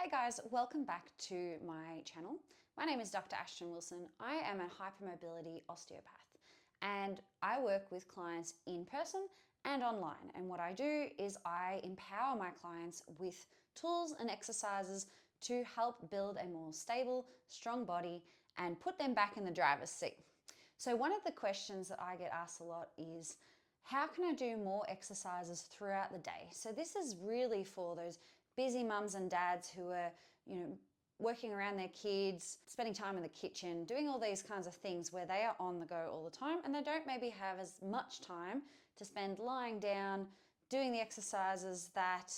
Hey guys, welcome back to my channel. My name is Dr. Ashton Wilson. I am a hypermobility osteopath and I work with clients in person and online. And what I do is I empower my clients with tools and exercises to help build a more stable, strong body and put them back in the driver's seat. So one of the questions that I get asked a lot is, how can I do more exercises throughout the day? So this is really for those busy mums and dads who are, working around their kids, spending time in the kitchen, doing all these kinds of things where they are on the go all the time and they don't maybe have as much time to spend lying down, doing the exercises that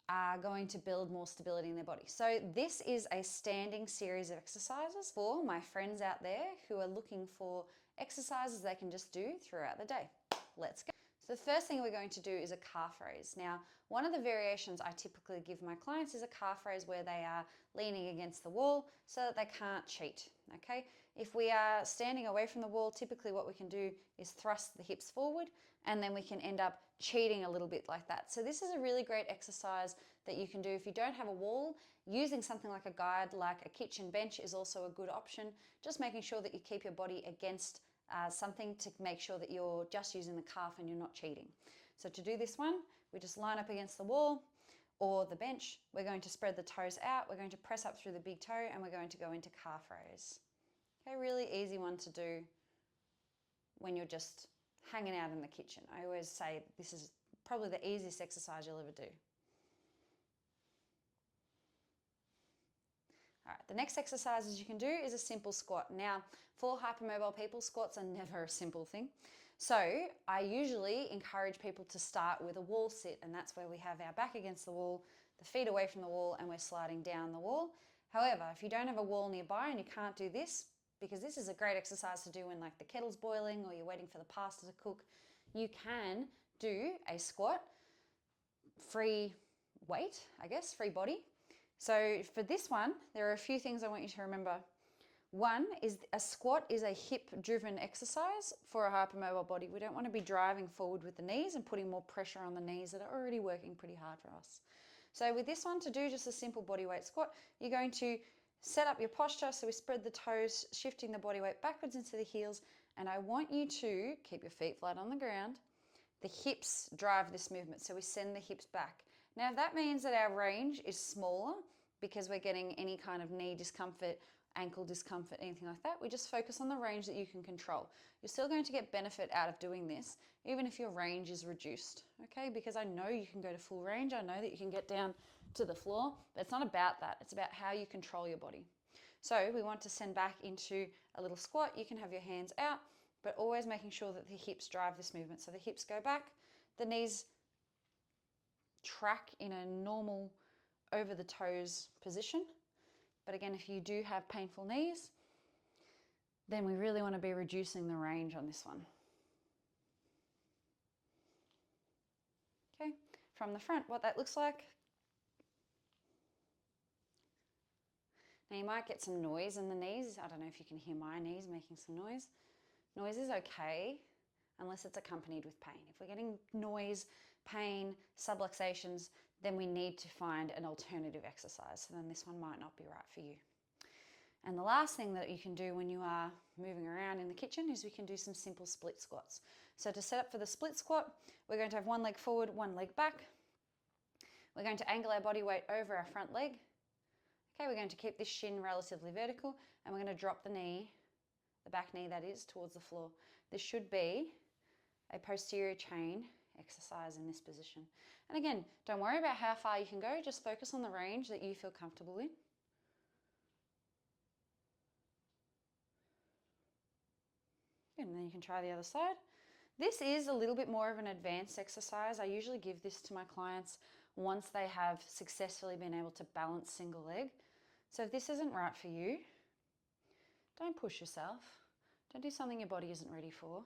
are going to build more stability in their body. So this is a standing series of exercises for my friends out there who are looking for exercises they can just do throughout the day. Let's go. So the first thing we're going to do is a calf raise. Now, one of the variations I typically give my clients is a calf raise where they are leaning against the wall so that they can't cheat, okay? If we are standing away from the wall, typically what we can do is thrust the hips forward and then we can end up cheating a little bit like that. So this is a really great exercise that you can do if you don't have a wall. Using something like a guide, like a kitchen bench, is also a good option. Just making sure that you keep your body against something to make sure that you're just using the calf and you're not cheating. So to do this one, we just line up against the wall or the bench. We're going to spread the toes out. We're going to press up through the big toe and we're going to go into calf raise. Okay, really easy one to do when you're just hanging out in the kitchen. I always say this is probably the easiest exercise you'll ever do. All right, the next exercises you can do is a simple squat. Now, for hypermobile people, squats are never a simple thing. So I usually encourage people to start with a wall sit, and that's where we have our back against the wall, the feet away from the wall, and we're sliding down the wall. However, if you don't have a wall nearby and you can't do this, because this is a great exercise to do when like the kettle's boiling or you're waiting for the pasta to cook, you can do a squat, free weight, I guess, free body. So for this one, there are a few things I want you to remember. One is a squat is a hip-driven exercise for a hypermobile body. We don't want to be driving forward with the knees and putting more pressure on the knees that are already working pretty hard for us. So with this one, to do just a simple body weight squat, you're going to set up your posture. So we spread the toes, shifting the body weight backwards into the heels. And I want you to keep your feet flat on the ground. The hips drive this movement, so we send the hips back. Now, if that means that our range is smaller because we're getting any kind of knee discomfort, ankle discomfort, anything like that, we just focus on the range that you can control. You're still going to get benefit out of doing this, even if your range is reduced, okay? Because I know you can go to full range. I know that you can get down to the floor, but it's not about that. It's about how you control your body. So we want to send back into a little squat. You can have your hands out, but always making sure that the hips drive this movement. So the hips go back, the knees track in a normal over the toes position. But again, if you do have painful knees, then we really want to be reducing the range on this one. Okay, from the front, what that looks like. Now you might get some noise in the knees. I don't know if you can hear my knees making some noise. Noise is okay unless it's accompanied with pain. If we're getting noise, pain, subluxations, then we need to find an alternative exercise. So then this one might not be right for you. And the last thing that you can do when you are moving around in the kitchen is we can do some simple split squats. So to set up for the split squat, we're going to have one leg forward, one leg back. We're going to angle our body weight over our front leg. Okay, we're going to keep this shin relatively vertical and we're going to drop the knee, the back knee that is, towards the floor. This should be a posterior chain exercise in this position. And again, don't worry about how far you can go, just focus on the range that you feel comfortable in. And then you can try the other side. This is a little bit more of an advanced exercise. I usually give this to my clients once they have successfully been able to balance single leg. So if this isn't right for you, don't push yourself. Don't do something your body isn't ready for.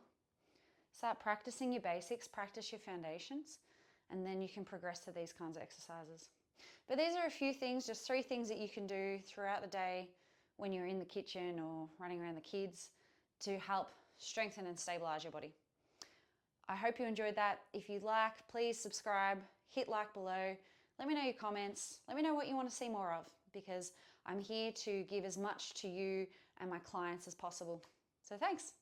Start practicing your basics, practice your foundations, and then you can progress to these kinds of exercises. But these are a few things, just 3 things that you can do throughout the day when you're in the kitchen or running around the kids to help strengthen and stabilize your body. I hope you enjoyed that. If you like, please subscribe, hit like below. Let me know your comments. Let me know what you want to see more of, because I'm here to give as much to you and my clients as possible. So thanks.